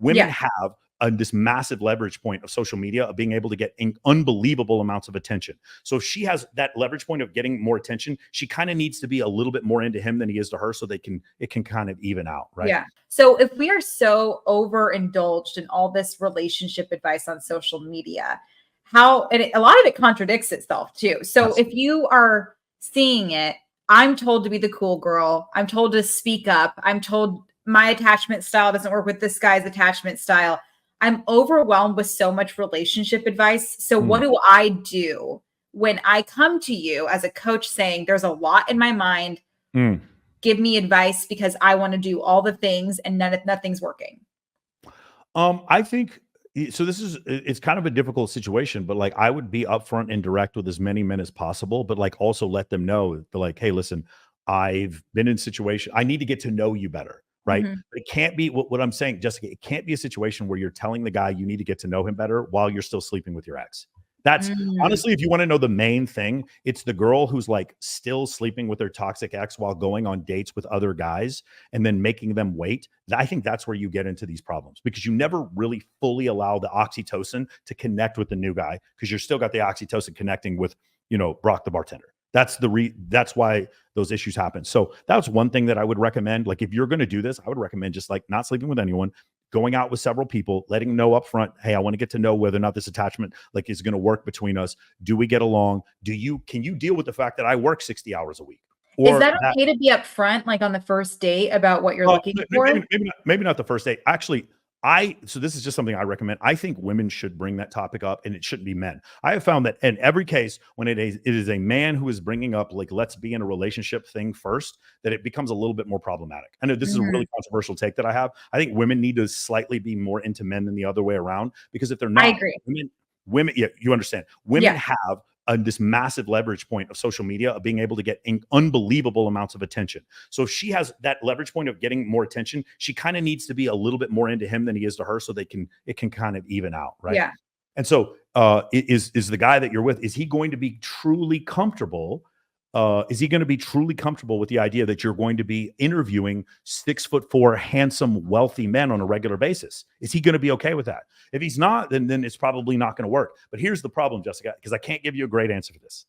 Women Yeah. have this massive leverage point of social media of being able to get unbelievable amounts of attention. So if she has that leverage point of getting more attention, she kind of needs to be a little bit more into him than he is to her, so it can kind of even out, right? Yeah. So if we are so overindulged in all this relationship advice on social media, a lot of it contradicts itself too. So Yes. if you are seeing it, I'm told to be the cool girl. I'm told to speak up. I'm told my attachment style doesn't work with this guy's attachment style. I'm overwhelmed with so much relationship advice. So what do I do when I come to you as a coach saying there's a lot in my mind? Give me advice because I want to do all the things and nothing's working. I think so. It's kind of a difficult situation, but like I would be upfront and direct with as many men as possible, but like also let them know that like, hey, listen, I've been in situation. I need to get to know you better. Right. Mhm. But it can't be what I'm saying, Jessica. It can't be a situation where you're telling the guy you need to get to know him better while you're still sleeping with your ex. That's honestly, if you want to know the main thing, it's the girl who's like still sleeping with their toxic ex while going on dates with other guys and then making them wait. I think that's where you get into these problems because you never really fully allow the oxytocin to connect with the new guy because you're still got the oxytocin connecting with, Brock the bartender. That's why those issues happen. So that's one thing that I would recommend. Like if you're going to do this, I would recommend just like not sleeping with anyone, going out with several people, letting them know up front, hey, I want to get to know whether or not this attachment like is going to work between us. Do we get along? Can you deal with the fact that I work 60 hours a week? Is that okay to be upfront, like on the first date about what you're looking for? Maybe not the first date. Actually, so this is just something I recommend. I think women should bring that topic up and it shouldn't be men. I have found that in every case, when it is a man who is bringing up, like, let's be in a relationship thing first, that it becomes a little bit more problematic. I know this is a really controversial take that I have. I think women need to slightly be more into men than the other way around, because if they're not, I agree. Women, yeah, you understand. Women have this massive leverage point of social media of being able to get unbelievable amounts of attention. So if she has that leverage point of getting more attention, she kind of needs to be a little bit more into him than he is to her, so it can kind of even out, right? Yeah. And so is the guy that you're with, is he going to be truly comfortable? Is he going to be truly comfortable with the idea that you're going to be interviewing 6'4", handsome, wealthy men on a regular basis? Is he going to be okay with that? If he's not, then it's probably not going to work. But here's the problem, Jessica, because I can't give you a great answer for this.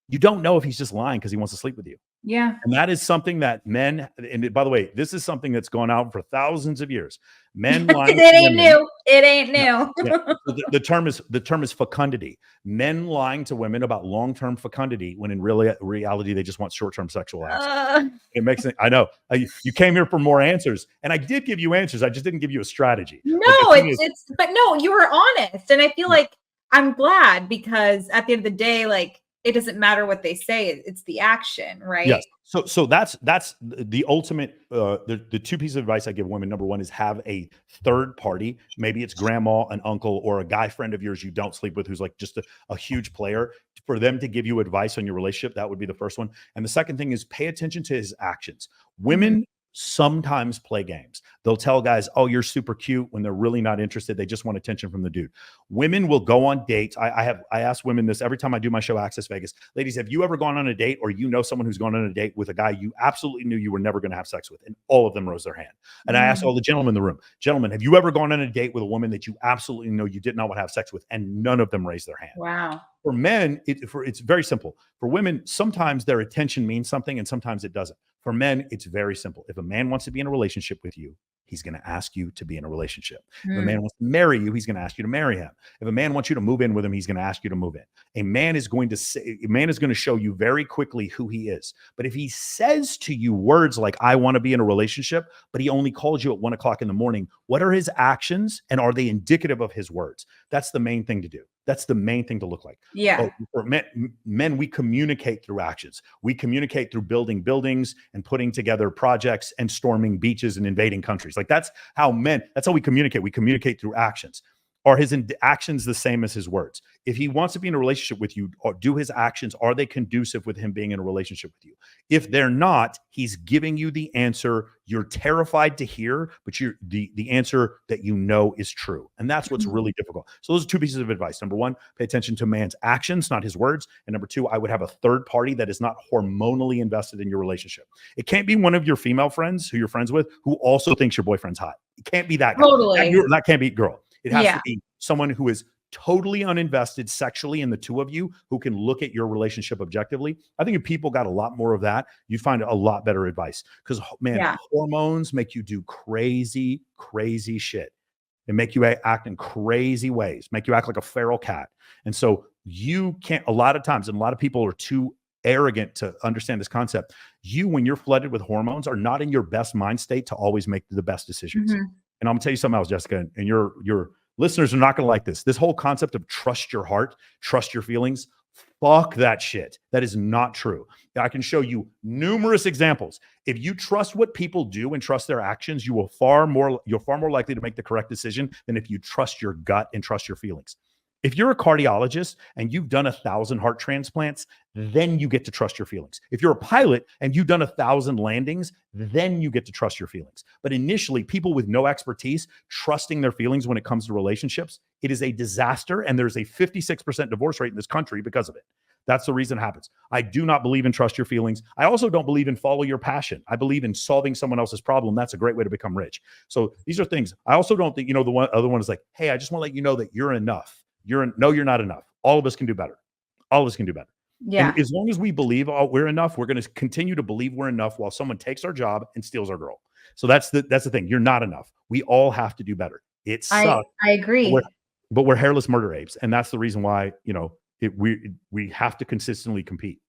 You don't know if he's just lying because he wants to sleep with you. Yeah. And that is something that men, and by the way, this is something that's gone out for thousands of years. Men lying. It ain't new. It ain't new. The term is fecundity. Men lying to women about long-term fecundity when in reality they just want short-term sexual access. It makes it. I know you came here for more answers, and I did give you answers. I just didn't give you a strategy. No, but no, you were honest, and I feel like I'm glad, because at the end of the day, like, it doesn't matter what they say; it's the action, right? Yes. So that's the ultimate. The two pieces of advice I give women: number one is have a third party. Maybe it's grandma, an uncle, or a guy friend of yours you don't sleep with who's like just a huge player, for them to give you advice on your relationship. That would be the first one. And the second thing is pay attention to his actions. Women sometimes play games. They'll tell guys, oh, you're super cute, when they're really not interested. They just want attention from the dude. Women will go on dates. I ask women this every time I do my show, Access Vegas. Ladies, have you ever gone on a date, or someone who's gone on a date with a guy you absolutely knew you were never going to have sex with? And all of them rose their hand. And I asked all the gentlemen in the room, gentlemen, have you ever gone on a date with a woman that you absolutely know you did not want to have sex with? And none of them raised their hand. Wow. For men, it's very simple. For women, sometimes their attention means something and sometimes it doesn't. For men, it's very simple. If a man wants to be in a relationship with you, he's going to ask you to be in a relationship. If a man wants to marry you, he's going to ask you to marry him. If a man wants you to move in with him, he's going to ask you to move in. A man is going to show you very quickly who he is. But if he says to you words like, I want to be in a relationship, but he only calls you at 1 o'clock in the morning, what are his actions, and are they indicative of his words? That's the main thing to do. That's the main thing to look like. Yeah. For men, we communicate through actions. We communicate through building buildings and putting together projects and storming beaches and invading countries. Like that's how we communicate. We communicate through actions. Are his actions the same as his words? If he wants to be in a relationship with you, or do his actions, are they conducive with him being in a relationship with you? If they're not, he's giving you the answer you're terrified to hear, but you're the answer that you know is true. And that's what's really difficult. So those are two pieces of advice. Number one, pay attention to man's actions, not his words. And number two, I would have a third party that is not hormonally invested in your relationship. It can't be one of your female friends who you're friends with who also thinks your boyfriend's hot. It can't be that guy. Totally. That can't be girl. It has to be someone who is totally uninvested sexually in the two of you, who can look at your relationship objectively. I think if people got a lot more of that, you'd find a lot better advice. Because, man, hormones make you do crazy, crazy shit. They make you act in crazy ways, make you act like a feral cat. And so you can't, a lot of times, and a lot of people are too arrogant to understand this concept. You, when you're flooded with hormones, are not in your best mind state to always make the best decisions. And I'm gonna tell you something else, Jessica, and your listeners are not gonna like this. This whole concept of trust your heart, trust your feelings, fuck that shit. That is not true. I can show you numerous examples. If you trust what people do and trust their actions, you're far more likely to make the correct decision than if you trust your gut and trust your feelings. If you're a cardiologist and you've done 1,000 heart transplants, then you get to trust your feelings. If you're a pilot and you've done 1,000 landings, then you get to trust your feelings. But initially, people with no expertise trusting their feelings when it comes to relationships, it is a disaster. And there's a 56% divorce rate in this country because of it. That's the reason it happens. I do not believe in trust your feelings. I also don't believe in follow your passion. I believe in solving someone else's problem. That's a great way to become rich. So these are things. I also don't think, the other one is like, hey, I just want to let you know that you're enough. You're not enough. All of us can do better. All of us can do better. Yeah. And as long as we believe we're enough, we're going to continue to believe we're enough while someone takes our job and steals our girl. So that's the thing. You're not enough. We all have to do better. It sucks. I agree. But we're hairless murder apes. And that's the reason why, we have to consistently compete.